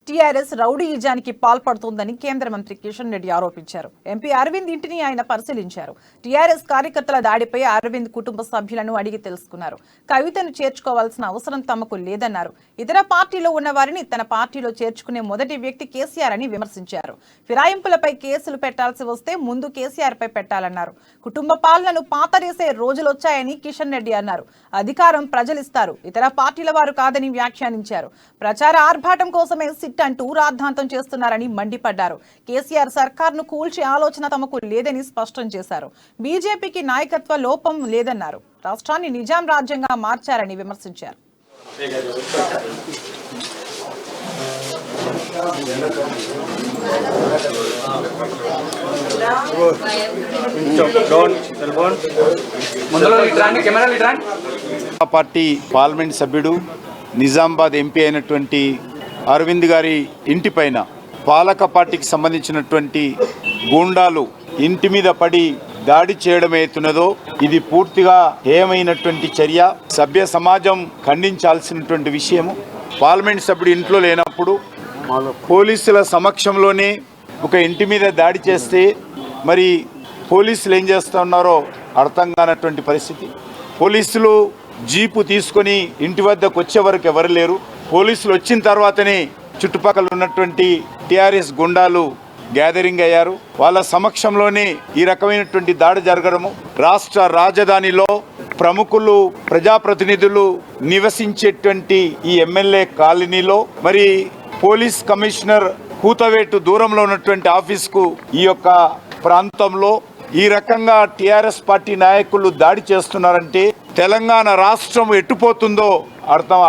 TRS రౌడీయిజానికి పాల్పడుతోందని కేంద్ర మంత్రి కిషన్ రెడ్డి ఆరోపించారు. ఎంపీ అరవింద్ ఇంటిని ఆయన పరిశీలించారు. టీఆర్ఎస్ కార్యకర్తల దాడిపై అరవింద్ కుటుంబ సభ్యులను అడిగి తెలుసుకున్నారు. కవితను చేర్చుకోవాల్సిన అవసరం తమకు లేదన్నారు. ఇతర పార్టీలో ఉన్న వారిని తన పార్టీలో చేర్చుకునే మొదటి వ్యక్తి కేసీఆర్ అని విమర్శించారు. ఫిరాయింపులపై కేసులు పెట్టాల్సి వస్తే ముందు కేసీఆర్ పై పెట్టాలన్నారు. కుటుంబ పాలనను పాతరేసే రోజులొచ్చాయని కిషన్ రెడ్డి అన్నారు. అధికారం ప్రజలిస్తారు, ఇతర పార్టీల వారు కాదని వ్యాఖ్యానించారు. ప్రచార ఆర్భాటం కోసమే సిట్ అంటూ రాద్ధాంతం చేస్తున్నారని మండిపడ్డారు. కేసీఆర్ సర్కార్ను కూల్చే ఆలోచన తమకు లేదని స్పష్టం చేశారు. బీజేపీకి నాయకత్వ లోపం లేదన్నారు. రాష్ట్రాన్ని నిజాం రాజ్యంగా మార్చారని విమర్శించారు. పార్టీ పార్లమెంట్ సభ్యుడు నిజామాబాద్ ఎంపీ అయినటువంటి అరవింద్ గారి ఇంటి పైన పాలక పార్టీకి సంబంధించినటువంటి గూండాలు ఇంటి మీద పడి దాడి చేయడం ఏతున్నదో ఇది పూర్తిగా హేయమైనటువంటి చర్య. సభ్య సమాజం ఖండించాల్సినటువంటి విషయము. పార్లమెంట్ సభ్యుడు ఇంట్లో లేనప్పుడు పోలీసుల సమక్షంలోనే ఒక ఇంటి మీద దాడి చేస్తే మరి పోలీసులు ఏం చేస్తూ ఉన్నారో అర్థం కానటువంటి పరిస్థితి. పోలీసులు జీపు తీసుకొని ఇంటి వద్దకు వచ్చే వరకు ఎవరు లేరు. పోలీసులు వచ్చిన తర్వాతనే చుట్టుపక్కల ఉన్నటువంటి టీఆర్ఎస్ గుండాలు గ్యాదరింగ్ అయ్యారు. వాళ్ళ సమక్షంలోనే ఈ రకమైనటువంటి దాడి జరగడము. రాష్ట్ర రాజధానిలో ప్రముఖులు, ప్రజాప్రతినిధులు నివసించేటువంటి ఈ ఎమ్మెల్యే కాలనీలో మరి పోలీస్ కమిషనర్ కూతవేటు దూరంలో ఉన్నటువంటి ఆఫీస్కు ఈ యొక్క ప్రాంతంలో ఈ రకంగా టీఆర్ఎస్ పార్టీ నాయకులు దాడి చేస్తున్నారంటే తెలంగాణ రాష్ట్రం ఎట్టుపోతుందో అర్థం